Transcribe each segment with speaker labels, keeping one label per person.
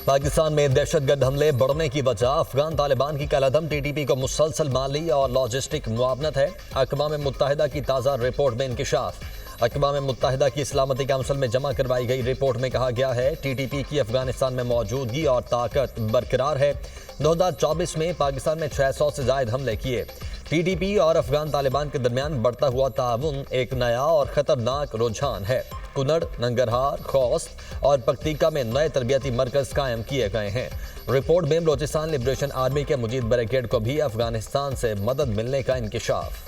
Speaker 1: पाकिस्तान में दहशतगर्द हमले बढ़ने की वजह अफगान तालिबान की कलअदम टीटीपी को मुसलसल माली और लॉजिस्टिक मुआवनत है। अक़वाम मुत्तहिदा की ताज़ा रिपोर्ट में इंकिशाफ। अक़वाम मुत्तहिदा की सलामती काउंसिल में जमा करवाई गई रिपोर्ट में कहा गया है टीटीपी की अफगानिस्तान में मौजूदगी और ताकत बरकरार है। 2024 में पाकिस्तान में 600 से ज़ायद हमले किए। टीटीपी और अफगान तालिबान के दरमियान बढ़ता हुआ ताउन एक नया और ख़तरनाक रुझान है। कुनड़, नंगरहार, खौस्त और पख्तीका में नए तरबियती मरकज़ कायम किए गए हैं। रिपोर्ट में बलोचिस्तान लिबरेशन आर्मी के मुजीद ब्रिगेड को भी अफगानिस्तान से मदद मिलने का इंकिशाफ।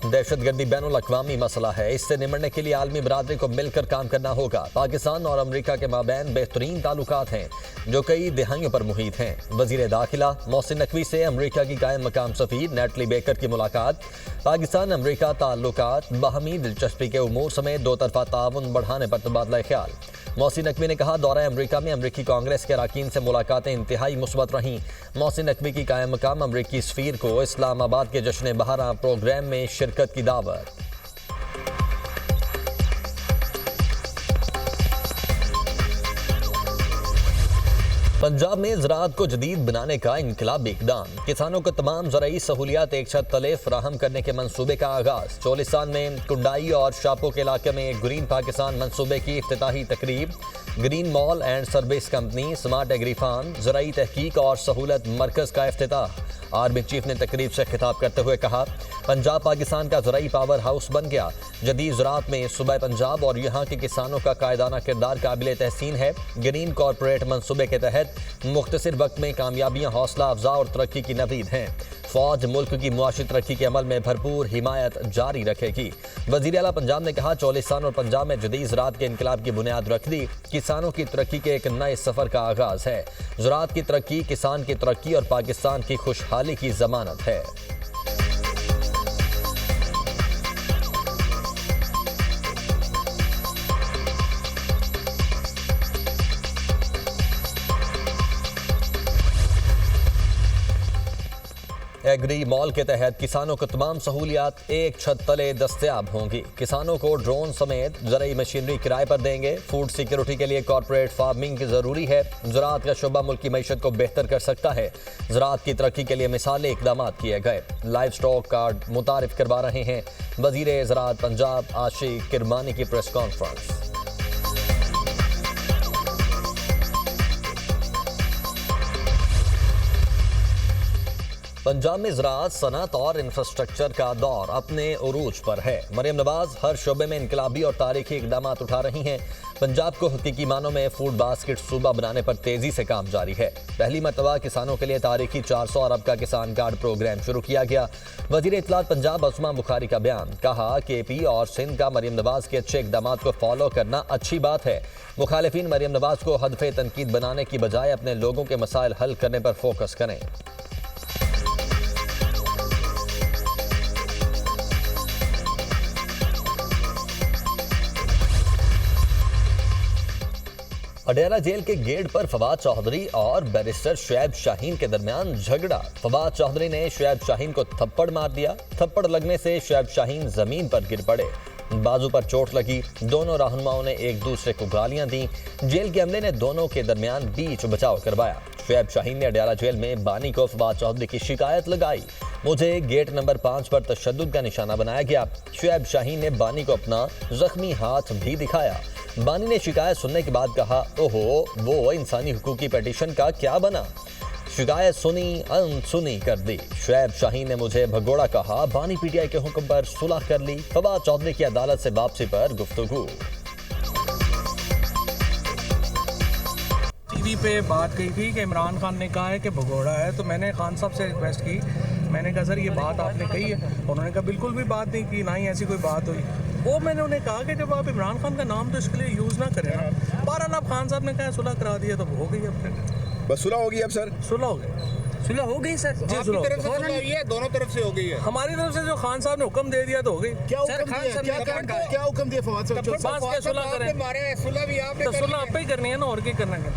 Speaker 1: दहशतगर्दी बैनुल अक़वामी मसला है, इससे निमटने के लिए आलमी बरादरी को मिलकर काम करना होगा। पाकिस्तान और अमरीका के माबैन बेहतरीन ताल्लुकात हैं जो कई दिहाइयों पर मुहित हैं। वज़ीर दाखिला मोहसिन नकवी से अमरीका की कायम मकाम सफ़ीर नेटली बेकर की मुलाकात। पाकिस्तान अमरीका ताल्लुकात बाहमी दिलचस्पी के उमूर समेत दो तरफा ताउन बढ़ाने पर तबादला ख्याल। मोहसिन नकवी ने कहा दौरा अमरीका में अमरीकी कांग्रेस के अरकान से मुलाकातें इंतहाई मुस्बत रहीं। मोहसिन नकवी की कायम मकाम अमरीकी सफ़ीर को इस्लामाबाद के जश्न बहारा प्रोग्राम में शिरकत की दावत। पंजाब में ज़राअत को जदीद बनाने का इनकलाबी इक़दाम। किसानों को तमाम ज़राई सहूलियात एक छत तले फराहम करने के मंसूबे का आगाज़। चोलिस्तान में कुंडाई और शापो के इलाके में ग्रीन पाकिस्तान मंसूबे की इफ्तिताही तकरीब। Green mall and service company, smart agri farm, ज़राई तहकीक और सहूलत मरकज़ का इफ्तिताह। आर्मी चीफ ने तकरीब से खिताब करते हुए कहा पंजाब पाकिस्तान का ज़राई पावर हाउस बन गया। जदीद ज़राअत में सूबा पंजाब और यहाँ के किसानों का कायदाना किरदार काबिल तहसीन है। ग्रीन कॉरपोरेट मंसूबे के तहत मुख्तसर वक्त में कामयाबियाँ हौसला अफजा और तरक्की की नवीद हैं। फौज मुल्क की मुआशी तरक्की के अमल में भरपूर हिमायत जारी रखेगी। वज़ीर आला पंजाब ने कहा चोलिस्तान और पंजाब में जदीद ज़राअत के इनकलाब की बुनियाद रख दी। किसानों की तरक्की के एक नए सफ़र का आगाज़ है। ज़राअत की तरक्की किसान की तरक्की और पाकिस्तान की खुशहाली की ज़मानत है। एग्री मॉल के तहत किसानों को तमाम सहूलियात एक छत तले दस्तयाब होंगी। किसानों को ड्रोन समेत ज़राई मशीनरी किराए पर देंगे। फूड सिक्योरिटी के लिए कॉरपोरेट फार्मिंग की ज़रूरी है। ज़राअत का शुबा मुल्क की मईशत को बेहतर कर सकता है। ज़राअत की तरक्की के लिए मिसाली इक़दाम किए गए। लाइव स्टॉक कार्ड मुतारिफ करवा रहे हैं वज़ीर ज़राअत पंजाब आशिक किरमानी की प्रेस कॉन्फ्रेंस। पंजाब में ज़राअत, सनअत और इंफ्रास्ट्रक्चर का दौर अपने उरूज पर है। मरियम नवाज हर शोबे में इनकलाबी और तारीखी इक़दाम उठा रही हैं। पंजाब को हकीकी मानों में फूड बास्केट सूबा बनाने पर तेज़ी से काम जारी है। पहली मरतबा किसानों के लिए तारीखी 400 अरब का किसान कार्ड प्रोग्राम शुरू किया गया। वज़ीर इत्तलात पंजाब अस्मा बुखारी का बयान। कहा KP और सिंध का मरियम नवाज के अच्छे इक़दाम को फॉलो करना अच्छी बात है। मुखालिफिन मरियम नवाज को हदफ़े तनकीद बनाने की बजाय अपने लोगों के मसाइल हल करने पर फोकस करें। अडयाला जेल के गेट पर फवाद चौधरी और बैरिस्टर शुएब शाहीन के दरमियान झगड़ा। फवाद चौधरी ने शुएब शाहीन को थप्पड़ मार दिया। थप्पड़ लगने से शुएब शाहीन जमीन पर गिर पड़े। बाजू पर चोट लगी। दोनों रहनुमाओं ने एक दूसरे को गालियां दी। जेल के अमले ने दोनों के दरमियान बीच बचाव करवाया। शुएब शाहीन ने अडयाला जेल में बानी को फवाद चौधरी की शिकायत लगाई। मुझे गेट नंबर 5 पर तशद्दुद का निशाना बनाया गया। शुएब शाहीन ने बानी को अपना जख्मी हाथ भी दिखाया। बानी ने शिकायत सुनने के बाद कहा ओहो वो इंसानी हुकूक की पिटीशन का क्या बना। शिकायत सुनी अनसुनी कर दी। शुएब शाहीन ने मुझे भगोड़ा कहा। बानी PTI के हुक्म पर सुलह कर ली। फवाद चौधरी की अदालत से वापसी पर गुफ्तगू।
Speaker 2: टीवी पे बात कही थी कि इमरान खान ने कहा है कि भगोड़ा है, तो मैंने खान साहब से रिक्वेस्ट की। मैंने कहा सर ये बात आपने कही है। उन्होंने कहा बिल्कुल भी बात नहीं की, ना ही ऐसी कोई बात हुई। वो मैंने उन्हें कहा कि जब आप इमरान खान का नाम तो इसके लिए यूज़ ना करें ना। बहरहाल अब खान साहब ने कहा सुलह करा दिया तो हो गई। अब
Speaker 3: बस सुलह होगी। अब सर
Speaker 2: सुलह हो गई।
Speaker 4: सुलह हो गई सर
Speaker 2: जी, सुलह
Speaker 3: ये दोनों तरफ से हो गई है।
Speaker 2: हमारी तरफ से जो खान साहब ने हुक्म दे दिया तो हो गई।
Speaker 3: क्या हुक्म दिया फवाद साहब?
Speaker 2: सुलह करें।
Speaker 3: सुलह भी आपने
Speaker 2: तो सुलह आप ही करनी है ना, और क्या करना है।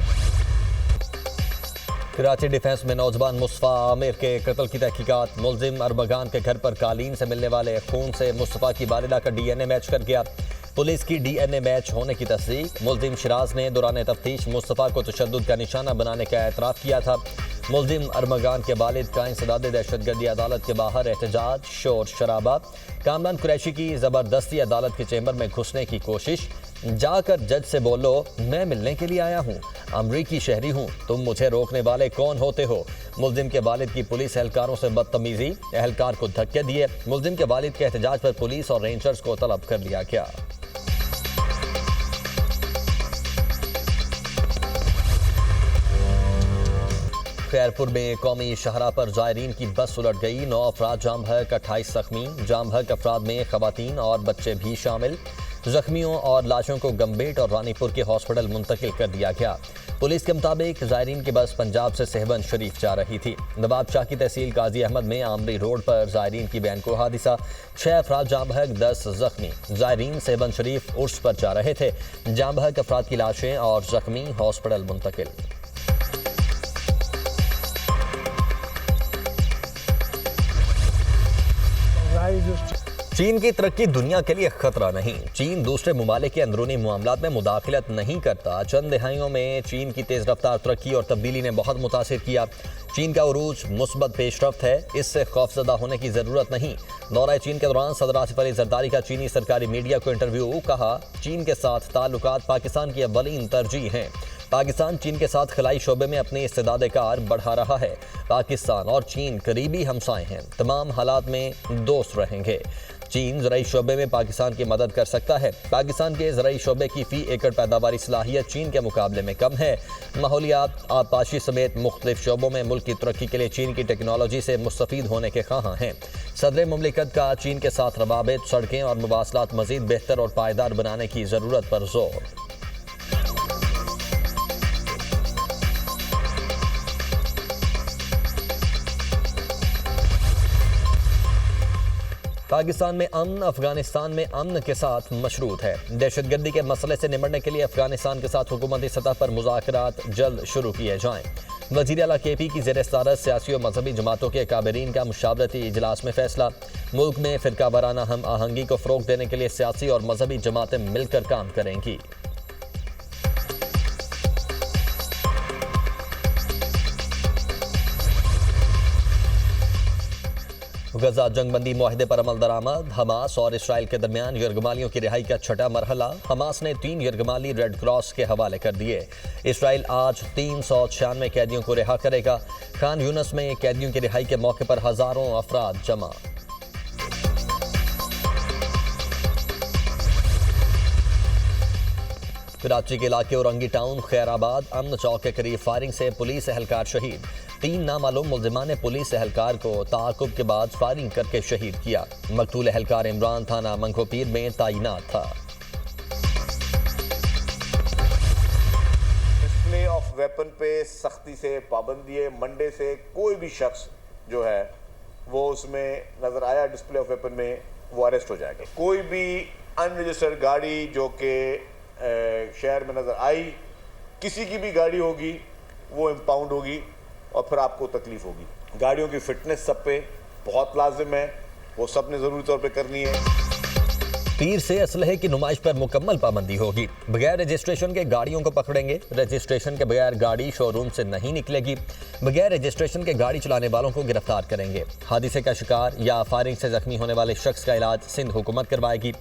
Speaker 1: कराची डिफेंस में नौजवान मुस्तफ़ा आमिर के कत्ल की तहकीकात। मुलजिम अरमगान के घर पर कालीन से मिलने वाले खून से मुस्तफ़ा की वालिदा का DNA मैच कर गया। पुलिस की DNA मैच होने की तस्दीक। मुलजिम शिराज ने दौरान तफ्तीश मुस्तफ़ा को तशद्दुद का निशाना बनाने का एतराफ़ किया था। मुलजिम अरमगान के वालिद का इंसदाद दहशतगर्दी अदालत के बाहर एहतजाज, शोर शराबा। कामरान कुरैशी की ज़बरदस्ती अदालत के चैम्बर में घुसने की कोशिश। जाकर जज से बोलो मैं मिलने के लिए आया हूँ, अमरीकी शहरी हूँ, तुम मुझे रोकने वाले कौन होते हो। मुलजिम के वालिद की पुलिस एहलकारों से बदतमीजी, एहलकार को धक्के दिए। मुलजिम के वालिद के एहतजाज पर पुलिस और रेंजर्स को तलब कर लिया गया। खैरपुर में कौमी शाहरा पर जायरीन की बस उलट गई। 9 अफराद जाम बहक, 28 जख्मी। जाम बहक अफराद में खवातीन और बच्चे भी शामिल। जख्मियों और लाशों को गंबेट और रानीपुर के हॉस्पिटल मुंतकिल कर दिया गया। पुलिस के मुताबिक जायरीन की बस पंजाब से सहबंद शरीफ जा रही थी। नवाब शाह की तहसील गाजी अहमद में आमरी रोड पर जायरीन की वैन को हादसा। 6 अफराद जाम बहक, 10 जख्मी। जायरीन सहबंद शरीफ उर्स पर जा रहे थे। जाम बहक अफराद की लाशें और जख्मी हॉस्पिटल मुंतकिल। चीन की तरक्की दुनिया के लिए खतरा नहीं। चीन दूसरे ममालिक के अंदरूनी मामलात में मुदाखलत नहीं करता। चंद दहाइयों में चीन की तेज रफ्तार तरक्की और तब्दीली ने बहुत मुतासिर किया। चीन का उरूज मुस्बत पेशरफ्त है, इससे खौफजदा होने की ज़रूरत नहीं। दौरा चीन के दौरान सदर आसिफ अली जरदारी का चीनी सरकारी मीडिया को इंटरव्यू। कहा, चीन के साथ ताल्लुकात पाकिस्तान की अव्वलीन तरजीह हैं। पाकिस्तान चीन के साथ खलाई शोबे में अपनी इस्तेदाद कार बढ़ा रहा है। पाकिस्तान और चीन करीबी हमसाए हैं, तमाम हालात में दोस्त रहेंगे। चीन ज़राई शोबे में पाकिस्तान की मदद कर सकता है। पाकिस्तान के ज़राई शोबे की फ़ी एकड़ पैदावारी सलाहियत चीन के मुकाबले में कम है। माहौलियात, आबपाशी समेत मुख्तलिफ शोबों में मुल्क की तरक्की के लिए चीन की टेक्नोलॉजी से मुस्तफ़ीद होने के ख़्वाह हैं। सदर मुमलिकत का चीन के साथ रवाबित, सड़कें और मवासलात मज़ीद बेहतर और पायदार बनाने की ज़रूरत पर जोर। पाकिस्तान में अमन अफगानिस्तान में अमन के साथ मशरूत है। दहशतगर्दी के मसले से निपटने के लिए अफगानिस्तान के साथ हुकूमती सतह पर मुज़ाकरात जल्द शुरू किए जाएं। वज़ीर आला KP की ज़ेर सदारत सियासी और मजहबी जमातों के काबिरीन का मुशावरती इजलास में फैसला। मुल्क में फ़िरका वाराना हम आहंगी को फ़रोग़ देने के लिए सियासी और मजहबी जमातें मिलकर काम करेंगी। गजा जंगबंदी मुआहदे पर अमल दरामद। हमास और इसराइल के दरमियान यरगमालियों की रिहाई का छठा मरहला। हमास ने 3 यरगमाली रेड क्रॉस के हवाले कर दिए। इसराइल आज 396 कैदियों को रिहा करेगा। खान यूनस में कैदियों की रिहाई के मौके पर हजारों अफराद जमा। कराची के इलाके औरंगी टाउन खैराबाद अमन चौक के करीब फायरिंग से पुलिस एहलकार शहीद। 3 नामालूम मुल्जिमान ने पुलिस एहलकार को ताक़ुब के बाद फायरिंग करके शहीद किया। मकतूल एहलकार इमरान थाना मंगोपीर में तैनात था।
Speaker 4: डिस्प्ले ऑफ वेपन पे सख्ती से पाबंदी है। मंडे से कोई भी शख्स जो है वो उसमें नजर आया डिस्प्ले ऑफ वेपन में, वो अरेस्ट हो जाएगा। कोई भी अनरजिस्टर्ड गाड़ी जो कि शहर में नजर आई, किसी की भी गाड़ी होगी वो इम्पाउंड होगी और फिर आपको तकलीफ होगी। गाड़ियों की फिटनेस सब पे बहुत लाजिम है, वो सब ने ज़रूरी तौर पे करनी है।
Speaker 1: पीर से असलहे की नुमाइश पर मुकम्मल पाबंदी होगी। बगैर रजिस्ट्रेशन के गाड़ियों को पकड़ेंगे। रजिस्ट्रेशन के बगैर गाड़ी शोरूम से नहीं निकलेगी। बगैर रजिस्ट्रेशन के गाड़ी चलाने वालों को गिरफ्तार करेंगे। हादसे का शिकार या फायरिंग से जख्मी होने वाले शख्स का इलाज सिंध हुकूमत करवाएगी।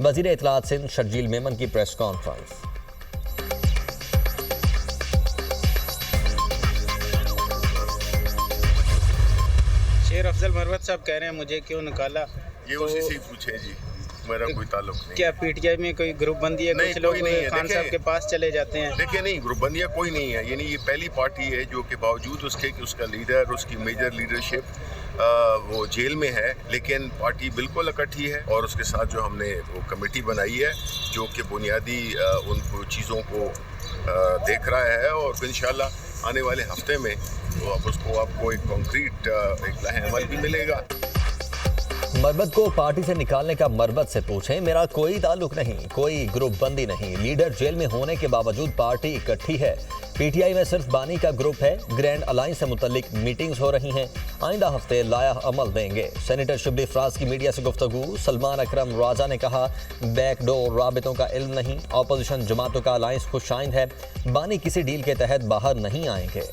Speaker 1: वज़ीर इत्तलात सिंध शर्जील मेमन की प्रेस कॉन्फ्रेंस।
Speaker 5: शेर अफजल मरवत साहब कह रहे हैं मुझे क्यों निकाला,
Speaker 6: ये
Speaker 5: तो
Speaker 6: उसी से पूछे जी, मेरा कोई ताल्लुक नहीं।
Speaker 5: क्या PTI में कोई ग्रुप बंदी है? कुछ लोग खान साहब के पास चले जाते हैं।
Speaker 6: देखिए नहीं, ग्रुप बंदियाँ कोई नहीं है। यानी ये पहली पार्टी है जो कि बावजूद उसके कि उसका लीडर, उसकी मेजर लीडरशिप वो जेल में है, लेकिन पार्टी बिल्कुल इकट्ठी है और उसके साथ जो हमने वो कमेटी बनाई है जो कि बुनियादी उन चीज़ों को देख रहा है और इंशाल्लाह आने वाले हफ्ते में तो अब उसको आपको एक कॉन्क्रीट एक लाहे अमल भी मिलेगा।
Speaker 1: मरबत को पार्टी से निकालने का मरबत से पूछें, मेरा कोई ताल्लुक नहीं, कोई ग्रुप बंदी नहीं। लीडर जेल में होने के बावजूद पार्टी इकट्ठी है। पीटीआई में सिर्फ बानी का ग्रुप है। ग्रैंड अलायंस से मुतल्लिक मीटिंग्स हो रही हैं, आइंदा हफ्ते लाया अमल देंगे। सेनेटर शिबली फराज की मीडिया से गुफ्तगू। सलमान अकरम राजा ने कहा, बैकडोर राबितों का इल्म नहीं, ऑपोजिशन जमातों का अलायंस खुशाइंद है, बानी किसी डील के तहत बाहर नहीं आएंगे।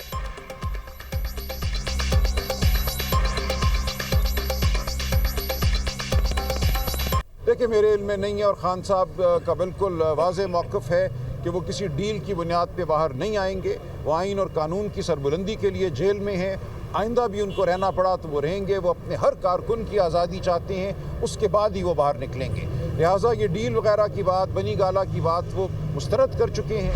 Speaker 7: देखिए, मेरे इल्म में नहीं है और खान साहब का बिल्कुल वाज़े मौक़िफ़ है कि वो किसी डील की बुनियाद पे बाहर नहीं आएंगे। वो आइन और कानून की सरबुलंदी के लिए जेल में हैं। आइंदा भी उनको रहना पड़ा तो वो रहेंगे। वो अपने हर कारकुन की आज़ादी चाहते हैं, उसके बाद ही वो बाहर निकलेंगे। लिहाजा ये डील वगैरह की बात, बनी गाला की बात वो मुस्तरद कर चुके हैं।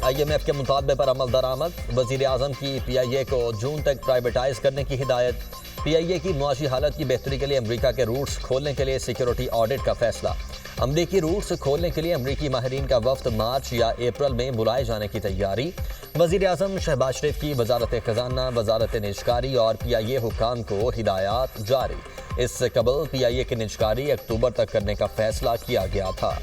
Speaker 1: IMF के मुतालबे पर अमल दरामद। वज़ीर आज़म की PIA को जून तक प्राइवेटाइज करने की हिदायत। PIA की मुआशी हालत की बेहतरी के लिए अमरीका के रूट्स खोलने के लिए सिक्योरिटी ऑडिट का फैसला। अमरीकी रूट्स खोलने के लिए अमरीकी माहिरीन का वफ्द मार्च या अप्रैल में बुलाए जाने की तैयारी। वज़ीर आज़म शहबाज शरीफ की वजारत खजाना, वजारत निजकारी और PIA हुकाम को हिदायत जारी। इससे कबल PIA की निजकारी अक्टूबर तक करने का फैसला किया गया था।